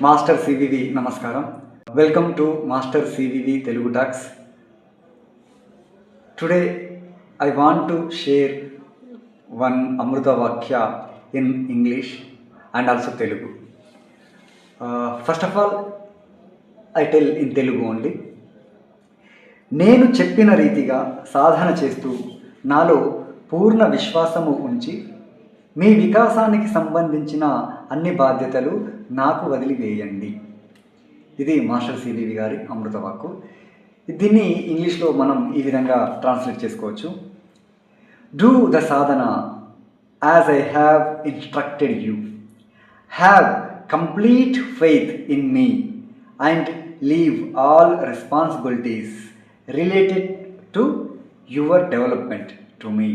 Master CVV నమస్కారం. Welcome to master CVV Telugu talks. Today I want to share one Amruta Vakya in English and also Telugu. First of all, I tell in Telugu only. నేను చెప్పిన రీతిగా సాధన చేస్తూ నాలో పూర్ణ విశ్వాసము ఉంచి మీ వికాసానికి సంబంధించిన అన్ని బాధ్యతలు నాకు వదిలివేయండి. ఇది మాస్టర్ సివివి గారి అమృత వాక్కు. దీన్ని ఇంగ్లీష్లో మనం ఈ విధంగా ట్రాన్స్లేట్ చేసుకోవచ్చు. Do the Sadhana as I have instructed you. Have complete faith in me and leave all responsibilities related to your development to me.